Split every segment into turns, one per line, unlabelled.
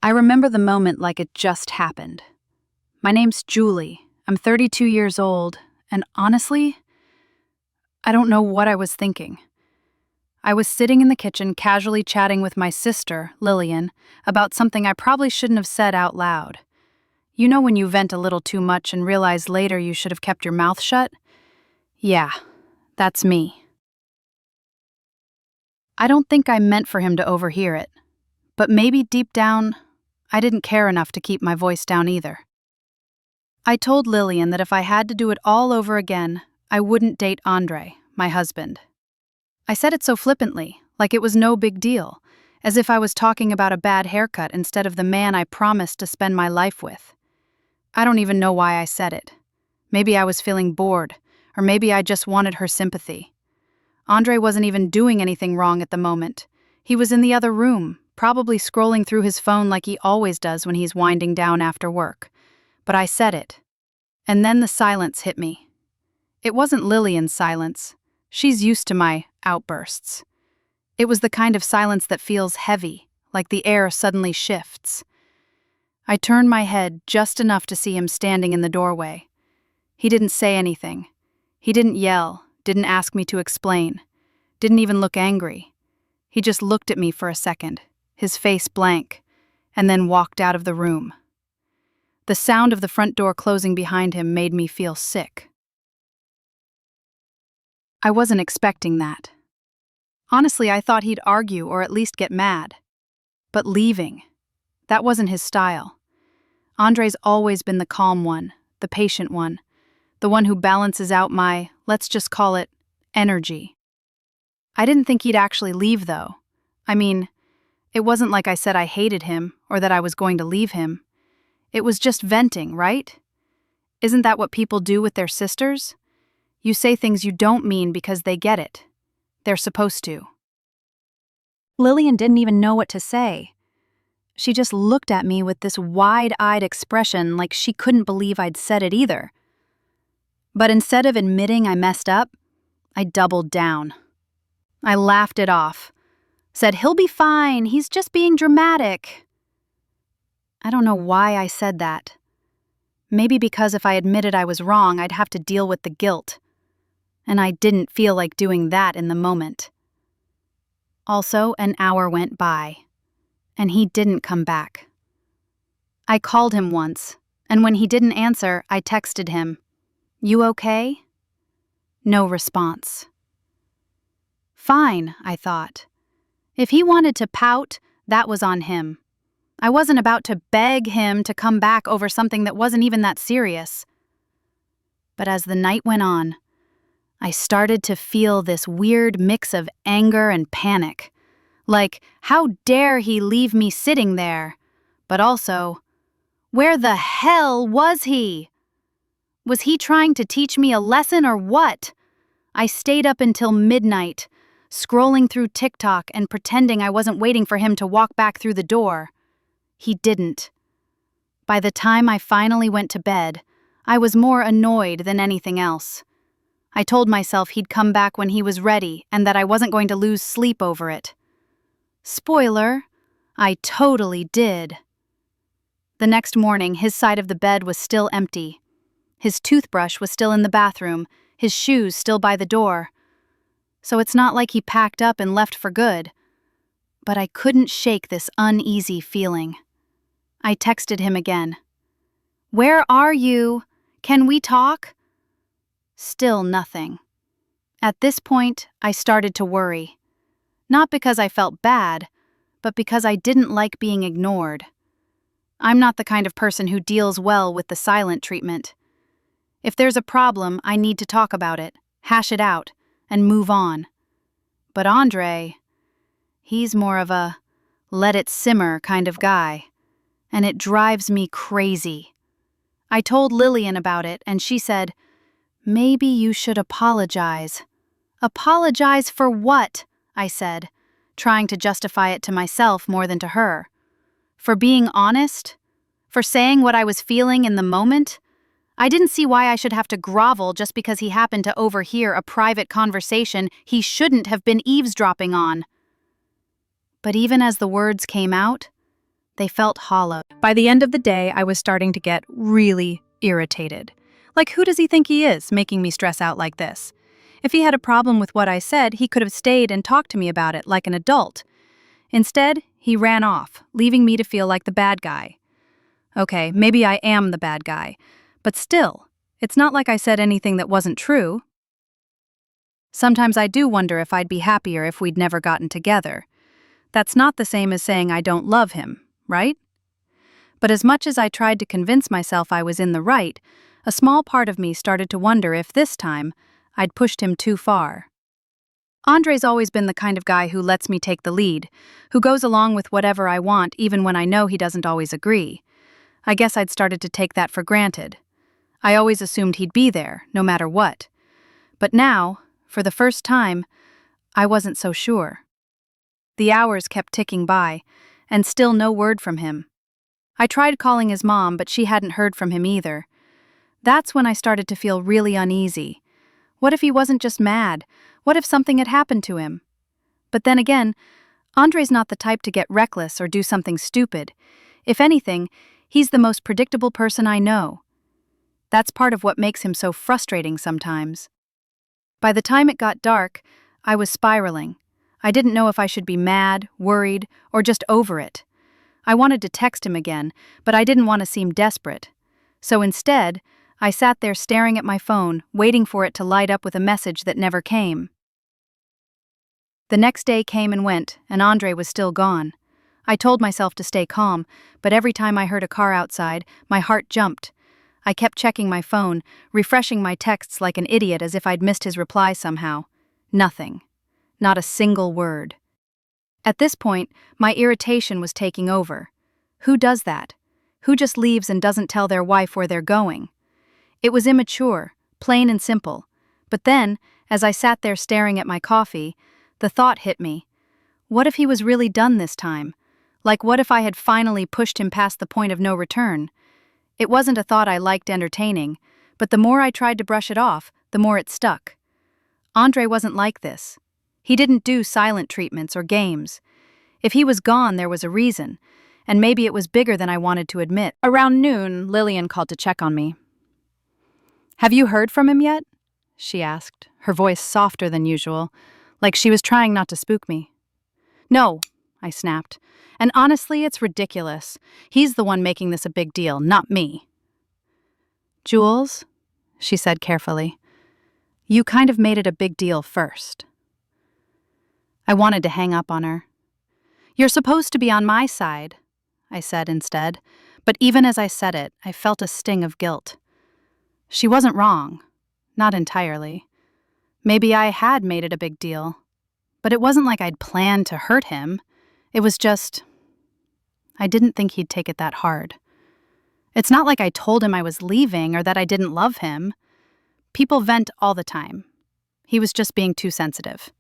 I remember the moment like it just happened. My name's Julie. I'm 32 years old, and honestly, I don't know what I was thinking. I was sitting in the kitchen casually chatting with my sister, Lillian, about something I probably shouldn't have said out loud. You know when you vent a little too much and realize later you should have kept your mouth shut? Yeah, that's me. I don't think I meant for him to overhear it, but maybe deep down, I didn't care enough to keep my voice down either. I told Lillian that if I had to do it all over again, I wouldn't date Andre, my husband. I said it so flippantly, like it was no big deal, as if I was talking about a bad haircut instead of the man I promised to spend my life with. I don't even know why I said it. Maybe I was feeling bored, or maybe I just wanted her sympathy. Andre wasn't even doing anything wrong at the moment. He was in the other room, probably scrolling through his phone like he always does when he's winding down after work. But I said it. And then the silence hit me. It wasn't Lillian's silence. She's used to my outbursts. It was the kind of silence that feels heavy, like the air suddenly shifts. I turned my head just enough to see him standing in the doorway. He didn't say anything. He didn't yell, didn't ask me to explain, didn't even look angry. He just looked at me for a second, his face blank, and then walked out of the room. The sound of the front door closing behind him made me feel sick. I wasn't expecting that. Honestly, I thought he'd argue or at least get mad. But leaving, that wasn't his style. Andre's always been the calm one, the patient one, the one who balances out my, let's just call it, energy. I didn't think he'd actually leave, though. I mean, it wasn't like I said I hated him or that I was going to leave him. It was just venting, right? Isn't that what people do with their sisters? You say things you don't mean because they get it. They're supposed to. Lillian didn't even know what to say. She just looked at me with this wide-eyed expression like she couldn't believe I'd said it either. But instead of admitting I messed up, I doubled down. I laughed it off, said he'll be fine, he's just being dramatic. I don't know why I said that. Maybe because if I admitted I was wrong, I'd have to deal with the guilt. And I didn't feel like doing that in the moment. Also, an hour went by, and he didn't come back. I called him once, and when he didn't answer, I texted him, "You okay?" No response. Fine, I thought. If he wanted to pout, that was on him. I wasn't about to beg him to come back over something that wasn't even that serious. But as the night went on, I started to feel this weird mix of anger and panic. Like, how dare he leave me sitting there? But also, where the hell was he? Was he trying to teach me a lesson or what? I stayed up until midnight, scrolling through TikTok and pretending I wasn't waiting for him to walk back through the door. He didn't. By the time I finally went to bed, I was more annoyed than anything else. I told myself he'd come back when he was ready and that I wasn't going to lose sleep over it. Spoiler, I totally did. The next morning, his side of the bed was still empty. His toothbrush was still in the bathroom, his shoes still by the door. So it's not like he packed up and left for good. But I couldn't shake this uneasy feeling. I texted him again. "Where are you? Can we talk?" Still nothing. At this point, I started to worry. Not because I felt bad, but because I didn't like being ignored. I'm not the kind of person who deals well with the silent treatment. If there's a problem, I need to talk about it, hash it out, and move on. But Andre, he's more of a let it simmer kind of guy, and it drives me crazy. I told Lillian about it, and she said, "Maybe you should apologize." "Apologize for what?" I said, trying to justify it to myself more than to her. For being honest? For saying what I was feeling in the moment? I didn't see why I should have to grovel just because he happened to overhear a private conversation he shouldn't have been eavesdropping on. But even as the words came out, They felt hollow. By the end of the day, I was starting to get really irritated. Like, who does he think he is, making me stress out like this? If he had a problem with what I said, he could have stayed and talked to me about it like an adult. Instead, he ran off, leaving me to feel like the bad guy. Okay, maybe I am the bad guy, but still, it's not like I said anything that wasn't true. Sometimes I do wonder if I'd be happier if we'd never gotten together. That's not the same as saying I don't love him, right? But as much as I tried to convince myself I was in the right, a small part of me started to wonder if this time I'd pushed him too far. Andre's always been the kind of guy who lets me take the lead, who goes along with whatever I want even when I know he doesn't always agree. I guess I'd started to take that for granted. I always assumed he'd be there, no matter what. But now, for the first time, I wasn't so sure. The hours kept ticking by, and still no word from him. I tried calling his mom, but she hadn't heard from him either. That's when I started to feel really uneasy. What if he wasn't just mad? What if something had happened to him? But then again, Andre's not the type to get reckless or do something stupid. If anything, he's the most predictable person I know. That's part of what makes him so frustrating sometimes. By the time it got dark, I was spiraling. I didn't know if I should be mad, worried, or just over it. I wanted to text him again, but I didn't want to seem desperate. So instead, I sat there staring at my phone, waiting for it to light up with a message that never came. The next day came and went, and Andre was still gone. I told myself to stay calm, but every time I heard a car outside, my heart jumped. I kept checking my phone, refreshing my texts like an idiot as if I'd missed his reply somehow. Nothing. Not a single word. At this point, my irritation was taking over. Who does that? Who just leaves and doesn't tell their wife where they're going? It was immature, plain and simple. But then, as I sat there staring at my coffee, the thought hit me. What if he was really done this time? Like, what if I had finally pushed him past the point of no return? It wasn't a thought I liked entertaining, but the more I tried to brush it off, the more it stuck. Andre wasn't like this. He didn't do silent treatments or games. If he was gone, there was a reason, and maybe it was bigger than I wanted to admit. Around noon, Lillian called to check on me. "Have you heard from him yet?" she asked, her voice softer than usual, like she was trying not to spook me. "No," I snapped. "And honestly, it's ridiculous. He's the one making this a big deal, not me." "Jules," she said carefully, "you kind of made it a big deal first." I wanted to hang up on her. "You're supposed to be on my side," I said instead, but even as I said it, I felt a sting of guilt. She wasn't wrong. Not entirely. Maybe I had made it a big deal. But it wasn't like I'd planned to hurt him. It was just, I didn't think he'd take it that hard. It's not like I told him I was leaving or that I didn't love him. People vent all the time. He was just being too sensitive.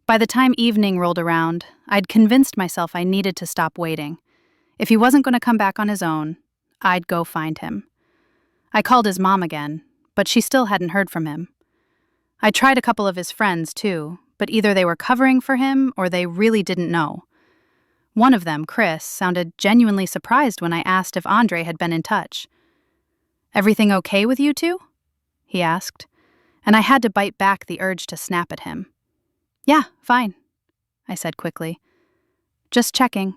By the time evening rolled around, I'd convinced myself I needed to stop waiting. If he wasn't going to come back on his own, I'd go find him. I called his mom again, but she still hadn't heard from him. I tried a couple of his friends, too, but either they were covering for him or they really didn't know. One of them, Chris, sounded genuinely surprised when I asked if Andre had been in touch. "Everything okay with you two?" he asked, and I had to bite back the urge to snap at him. "Yeah, fine," I said quickly. "Just checking."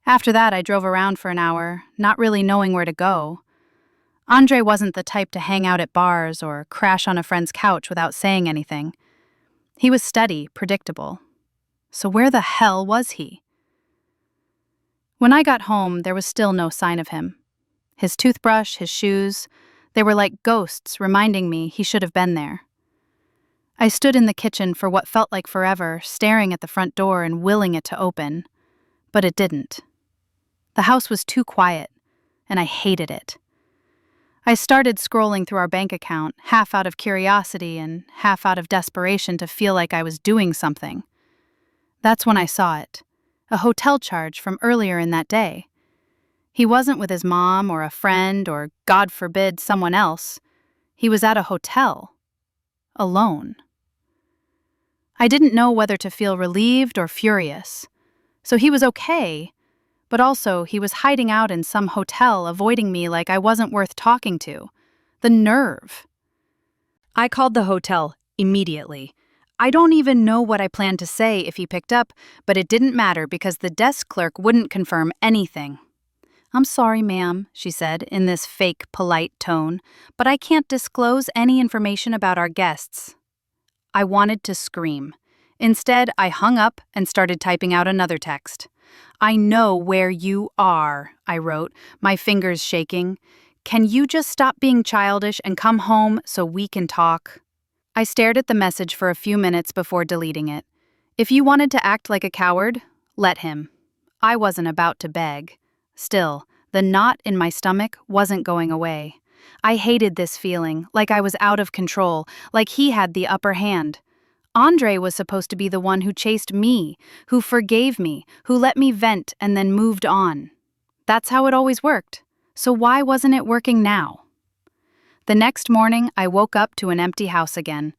After that, I drove around for an hour, not really knowing where to go. Andre wasn't the type to hang out at bars or crash on a friend's couch without saying anything. He was steady, predictable. So where the hell was he? When I got home, there was still no sign of him. His toothbrush, his shoes, they were like ghosts reminding me he should have been there. I stood in the kitchen for what felt like forever, staring at the front door and willing it to open. But it didn't. The house was too quiet, and I hated it. I started scrolling through our bank account, half out of curiosity and half out of desperation to feel like I was doing something. That's when I saw it, a hotel charge from earlier in that day. He wasn't with his mom or a friend or, God forbid, someone else. He was at a hotel. Alone. I didn't know whether to feel relieved or furious. So he was okay, but also he was hiding out in some hotel, avoiding me like I wasn't worth talking to. The nerve. I called the hotel immediately. I don't even know what I planned to say if he picked up, but it didn't matter because the desk clerk wouldn't confirm anything. "I'm sorry, ma'am," she said in this fake, polite tone, "but I can't disclose any information about our guests." I wanted to scream. Instead, I hung up and started typing out another text. "I know where you are," I wrote, my fingers shaking. "Can you just stop being childish and come home so we can talk?" I stared at the message for a few minutes before deleting it. If you wanted to act like a coward, let him. I wasn't about to beg. Still, the knot in my stomach wasn't going away. I hated this feeling, like I was out of control, like he had the upper hand. Andre was supposed to be the one who chased me, who forgave me, who let me vent and then moved on. That's how it always worked. So why wasn't it working now? The next morning, I woke up to an empty house again.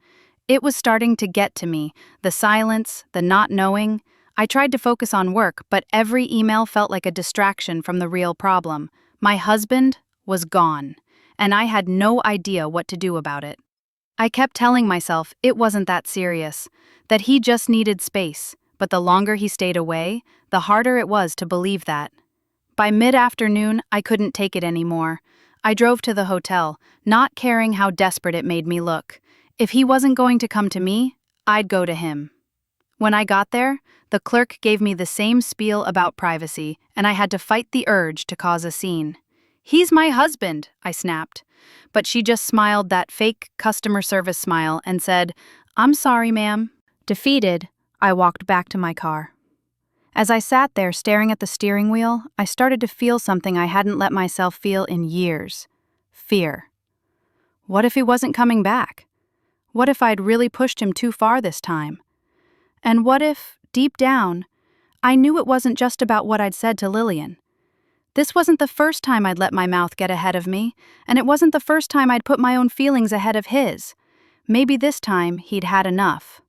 It was starting to get to me, the silence, the not knowing. I tried to focus on work, but every email felt like a distraction from the real problem. My husband was gone, and I had no idea what to do about it. I kept telling myself it wasn't that serious, that he just needed space, but the longer he stayed away, the harder it was to believe that. By mid-afternoon, I couldn't take it anymore. I drove to the hotel, not caring how desperate it made me look. If he wasn't going to come to me, I'd go to him. When I got there, the clerk gave me the same spiel about privacy, and I had to fight the urge to cause a scene. "He's my husband," I snapped. But she just smiled that fake customer service smile and said, "I'm sorry, ma'am." Defeated, I walked back to my car. As I sat there staring at the steering wheel, I started to feel something I hadn't let myself feel in years. Fear. What if he wasn't coming back? What if I'd really pushed him too far this time? And what if, deep down, I knew it wasn't just about what I'd said to Lillian? This wasn't the first time I'd let my mouth get ahead of me, and it wasn't the first time I'd put my own feelings ahead of his. Maybe this time he'd had enough.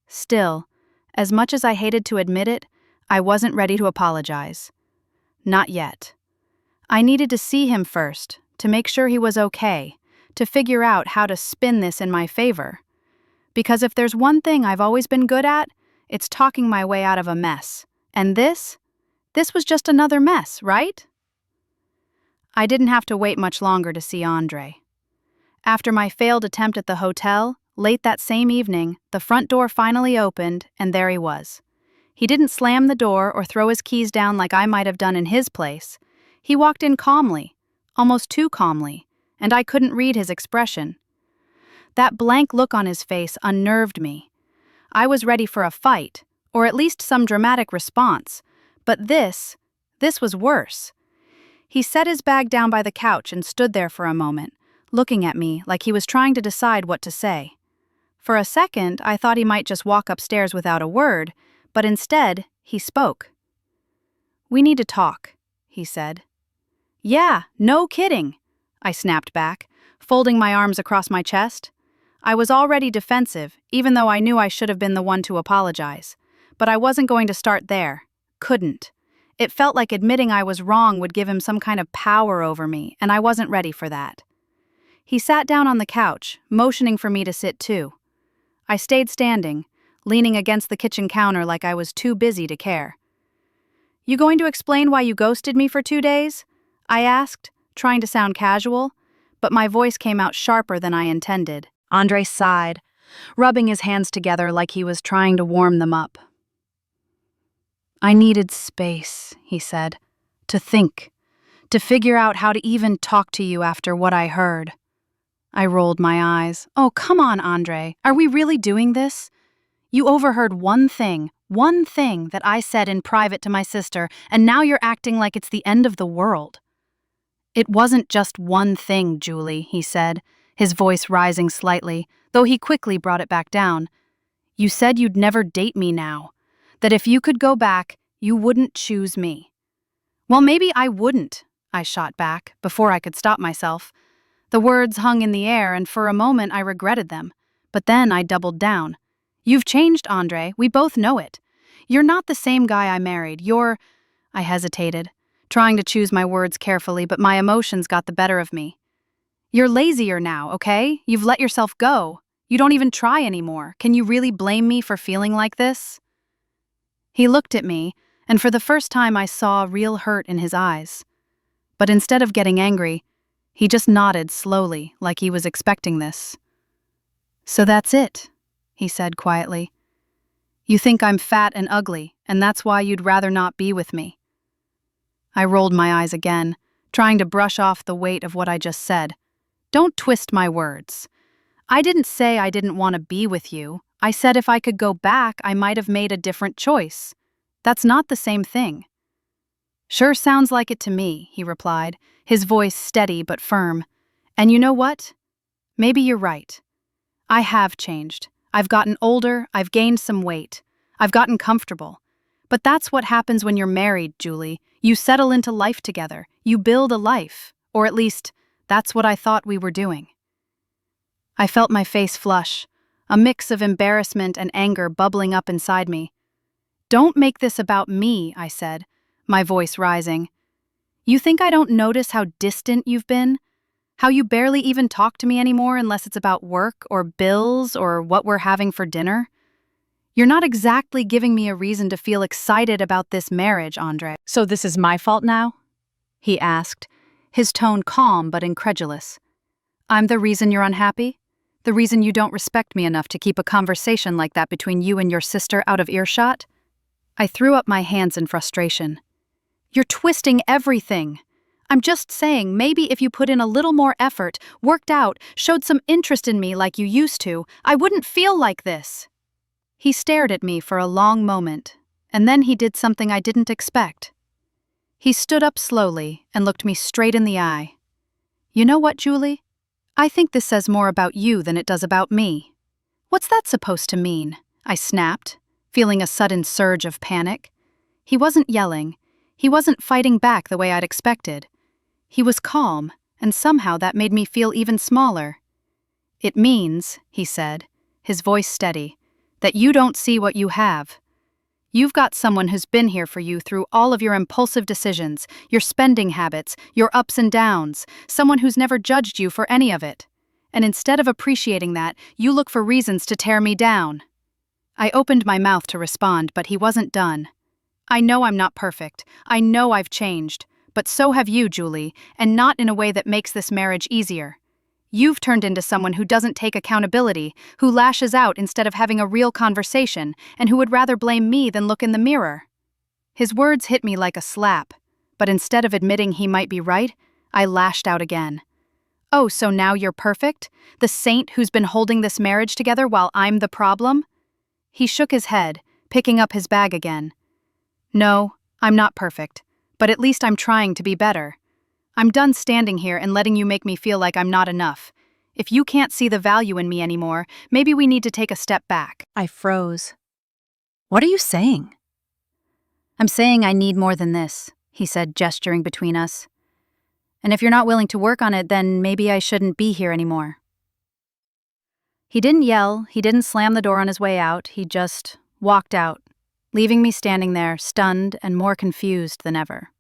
Still, as much as I hated to admit it, I wasn't ready to apologize. Not yet. I needed to see him first, to make sure he was okay, to figure out how to spin this in my favor. Because if there's one thing I've always been good at, it's talking my way out of a mess. And this was just another mess, right? I didn't have to wait much longer to see Andre. After my failed attempt at the hotel, late that same evening, the front door finally opened, and there he was. He didn't slam the door or throw his keys down like I might have done in his place. He walked in calmly, almost too calmly, and I couldn't read his expression. That blank look on his face unnerved me. I was ready for a fight, or at least some dramatic response, but this was worse. He set his bag down by the couch and stood there for a moment, looking at me like he was trying to decide what to say. For a second, I thought he might just walk upstairs without a word, but instead, he spoke. "We need to talk," he said. "Yeah, no kidding," I snapped back, folding my arms across my chest. I was already defensive, even though I knew I should have been the one to apologize. But I wasn't going to start there. Couldn't. It felt like admitting I was wrong would give him some kind of power over me, and I wasn't ready for that. He sat down on the couch, motioning for me to sit too. I stayed standing, leaning against the kitchen counter like I was too busy to care. "You going to explain why you ghosted me for 2 days?" I asked, trying to sound casual, but my voice came out sharper than I intended. Andre sighed, rubbing his hands together like he was trying to warm them up. "I needed space," he said, "to think, to figure out how to even talk to you after what I heard." I rolled my eyes. "Oh, come on, Andre. Are we really doing this? You overheard one thing that I said in private to my sister, and now you're acting like it's the end of the world." "It wasn't just one thing, Julie," he said, his voice rising slightly, though he quickly brought it back down. "You said you'd never date me now, that if you could go back, you wouldn't choose me." "Well, maybe I wouldn't," I shot back, before I could stop myself. The words hung in the air, and for a moment I regretted them. But then I doubled down. "You've changed, Andre. We both know it. You're not the same guy I married. I hesitated, trying to choose my words carefully, but my emotions got the better of me. You're lazier now, okay? You've let yourself go. You don't even try anymore. Can you really blame me for feeling like this? He looked at me, and for the first time I saw real hurt in his eyes. But instead of getting angry, he just nodded slowly, like he was expecting this. "So that's it," he said quietly. "You think I'm fat and ugly, and that's why you'd rather not be with me." I rolled my eyes again, trying to brush off the weight of what I just said. Don't twist my words. I didn't say I didn't want to be with you. I said if I could go back, I might have made a different choice. That's not the same thing. "Sure sounds like it to me," he replied, his voice steady but firm. "And you know what? Maybe you're right. I have changed. I've gotten older, I've gained some weight. I've gotten comfortable. But that's what happens when you're married, Julie. You settle into life together. You build a life. Or at least, that's what I thought we were doing." I felt my face flush, a mix of embarrassment and anger bubbling up inside me. "Don't make this about me," I said, my voice rising. "You think I don't notice how distant you've been? How you barely even talk to me anymore unless it's about work or bills or what we're having for dinner? You're not exactly giving me a reason to feel excited about this marriage, Andre." "So this is my fault now?" he asked, his tone calm but incredulous. "I'm the reason you're unhappy? The reason you don't respect me enough to keep a conversation like that between you and your sister out of earshot?" I threw up my hands in frustration. "You're twisting everything. I'm just saying maybe if you put in a little more effort, worked out, showed some interest in me like you used to, I wouldn't feel like this." He stared at me for a long moment, and then he did something I didn't expect. He stood up slowly and looked me straight in the eye. "You know what, Julie? I think this says more about you than it does about me." "What's that supposed to mean?" I snapped, feeling a sudden surge of panic. He wasn't yelling. He wasn't fighting back the way I'd expected. He was calm, and somehow that made me feel even smaller. "It means," he said, his voice steady, "that you don't see what you have. You've got someone who's been here for you through all of your impulsive decisions, your spending habits, your ups and downs, someone who's never judged you for any of it. And instead of appreciating that, you look for reasons to tear me down." I opened my mouth to respond, but he wasn't done. "I know I'm not perfect. I know I've changed. But so have you, Julie, and not in a way that makes this marriage easier. You've turned into someone who doesn't take accountability, who lashes out instead of having a real conversation, and who would rather blame me than look in the mirror." His words hit me like a slap, but instead of admitting he might be right, I lashed out again. "Oh, so now you're perfect? The saint who's been holding this marriage together while I'm the problem?" He shook his head, picking up his bag again. "No, I'm not perfect, but at least I'm trying to be better. I'm done standing here and letting you make me feel like I'm not enough. If you can't see the value in me anymore, maybe we need to take a step back." I froze. "What are you saying?" "I'm saying I need more than this," he said, gesturing between us. "And if you're not willing to work on it, then maybe I shouldn't be here anymore." He didn't yell, he didn't slam the door on his way out, he just walked out, leaving me standing there, stunned and more confused than ever.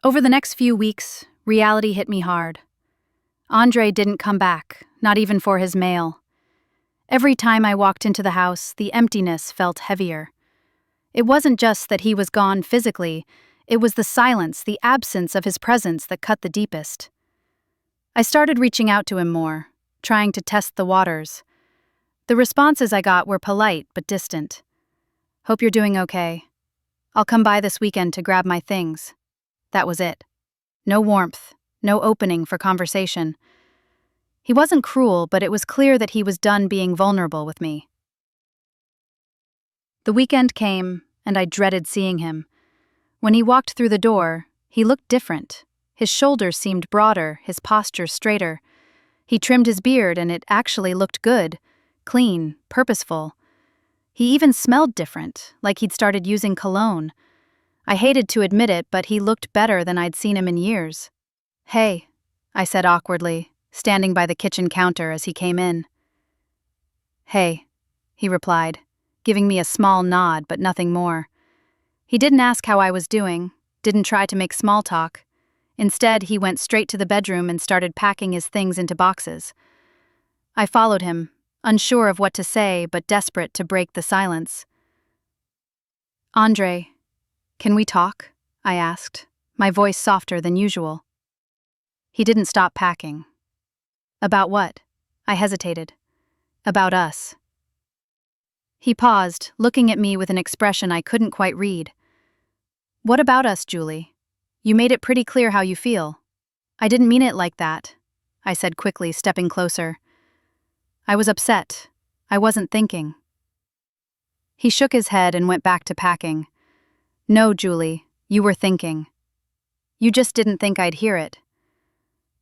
Over the next few weeks, reality hit me hard. Andre didn't come back, not even for his mail. Every time I walked into the house, the emptiness felt heavier. It wasn't just that he was gone physically, it was the silence, the absence of his presence that cut the deepest. I started reaching out to him more, trying to test the waters. The responses I got were polite but distant. "Hope you're doing okay. I'll come by this weekend to grab my things." That was it. No warmth, no opening for conversation. He wasn't cruel, but it was clear that he was done being vulnerable with me. The weekend came, and I dreaded seeing him. When he walked through the door, he looked different. His shoulders seemed broader, his posture straighter. He trimmed his beard, and it actually looked good, clean, purposeful. He even smelled different, like he'd started using cologne. I hated to admit it, but he looked better than I'd seen him in years. "Hey," I said awkwardly, standing by the kitchen counter as he came in. "Hey," he replied, giving me a small nod but nothing more. He didn't ask how I was doing, didn't try to make small talk. Instead, he went straight to the bedroom and started packing his things into boxes. I followed him, unsure of what to say but desperate to break the silence. "Andre, can we talk?" I asked, my voice softer than usual. He didn't stop packing. "About what?" I hesitated. "About us." He paused, looking at me with an expression I couldn't quite read. "What about us, Julie? You made it pretty clear how you feel." "I didn't mean it like that," I said quickly, stepping closer. "I was upset. I wasn't thinking." He shook his head and went back to packing. "No, Julie, you were thinking. You just didn't think I'd hear it."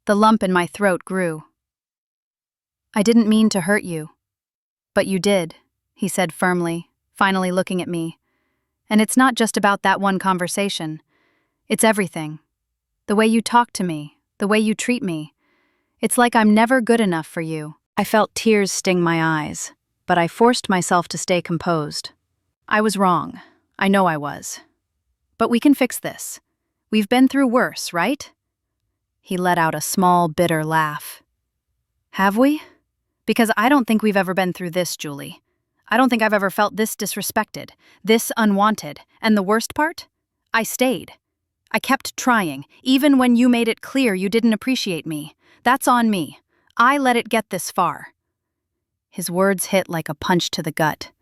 The lump in my throat grew. "I didn't mean to hurt you." "But you did," he said firmly, finally looking at me. "And it's not just about that one conversation. It's everything. The way you talk to me, the way you treat me. It's like I'm never good enough for you." I felt tears sting my eyes, but I forced myself to stay composed. "I was wrong. I know I was. But we can fix this. We've been through worse, right?" He let out a small, bitter laugh. "Have we? Because I don't think we've ever been through this, Julie. I don't think I've ever felt this disrespected, this unwanted, and the worst part? I stayed. I kept trying, even when you made it clear you didn't appreciate me. That's on me. I let it get this far." His words hit like a punch to the gut.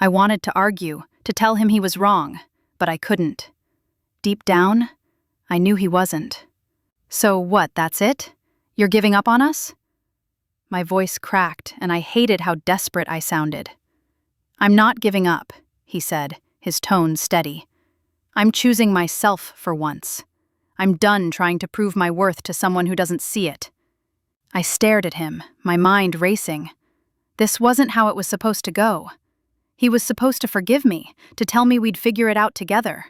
I wanted to argue, to tell him he was wrong, but I couldn't. Deep down, I knew he wasn't. "So what, that's it? You're giving up on us?" My voice cracked, and I hated how desperate I sounded. "I'm not giving up," he said, his tone steady. "I'm choosing myself for once. I'm done trying to prove my worth to someone who doesn't see it." I stared at him, my mind racing. This wasn't how it was supposed to go. He was supposed to forgive me, to tell me we'd figure it out together.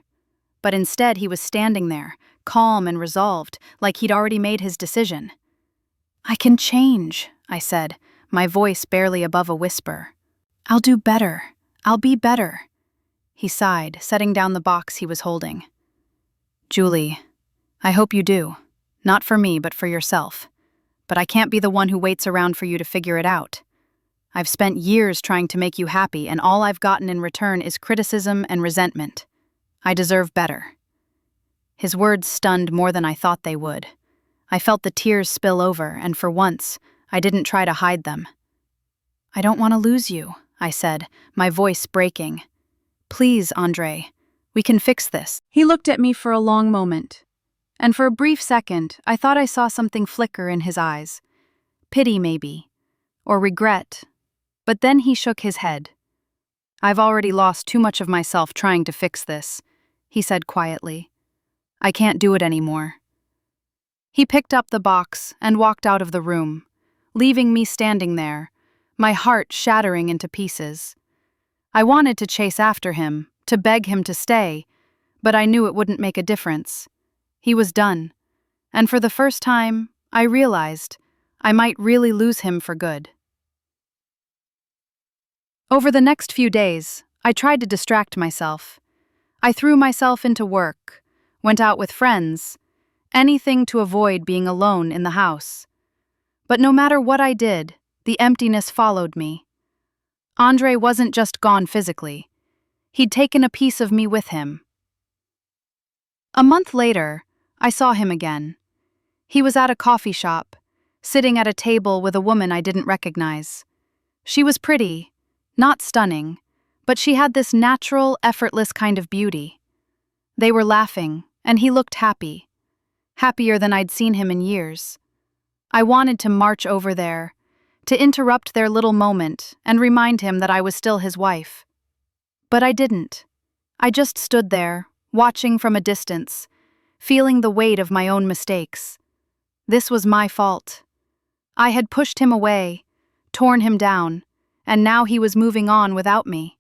But instead he was standing there, calm and resolved, like he'd already made his decision. "I can change," I said, my voice barely above a whisper. "I'll do better. I'll be better." He sighed, setting down the box he was holding. "Julie, I hope you do. Not for me, but for yourself. But I can't be the one who waits around for you to figure it out. I've spent years trying to make you happy, and all I've gotten in return is criticism and resentment. I deserve better." His words stunned more than I thought they would. I felt the tears spill over, and for once, I didn't try to hide them. "I don't want to lose you," I said, my voice breaking. "Please, Andre, we can fix this." He looked at me for a long moment, and for a brief second, I thought I saw something flicker in his eyes. Pity, maybe, or regret. But then he shook his head. "I've already lost too much of myself trying to fix this," he said quietly. "I can't do it anymore." He picked up the box and walked out of the room, leaving me standing there, my heart shattering into pieces. I wanted to chase after him, to beg him to stay, but I knew it wouldn't make a difference. He was done, and for the first time, I realized I might really lose him for good. Over the next few days, I tried to distract myself. I threw myself into work, went out with friends, anything to avoid being alone in the house. But no matter what I did, the emptiness followed me. Andre wasn't just gone physically. He'd taken a piece of me with him. A month later, I saw him again. He was at a coffee shop, sitting at a table with a woman I didn't recognize. She was pretty, not stunning, but she had this natural, effortless kind of beauty. They were laughing, and he looked happy. Happier than I'd seen him in years. I wanted to march over there, to interrupt their little moment and remind him that I was still his wife. But I didn't. I just stood there, watching from a distance, feeling the weight of my own mistakes. This was my fault. I had pushed him away, torn him down, and now he was moving on without me.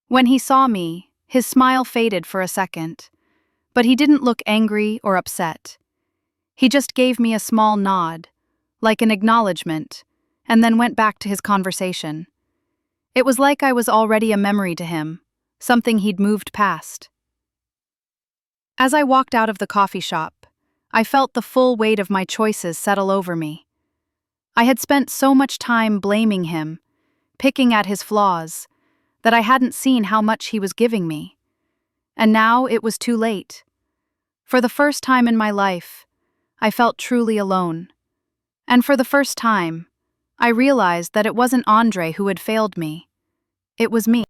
When he saw me, his smile faded for a second, but he didn't look angry or upset. He just gave me a small nod, like an acknowledgement, and then went back to his conversation. It was like I was already a memory to him, something he'd moved past. As I walked out of the coffee shop, I felt the full weight of my choices settle over me. I had spent so much time blaming him, picking at his flaws, that I hadn't seen how much he was giving me. And now it was too late. For the first time in my life, I felt truly alone. And for the first time, I realized that it wasn't Andre who had failed me. It was me.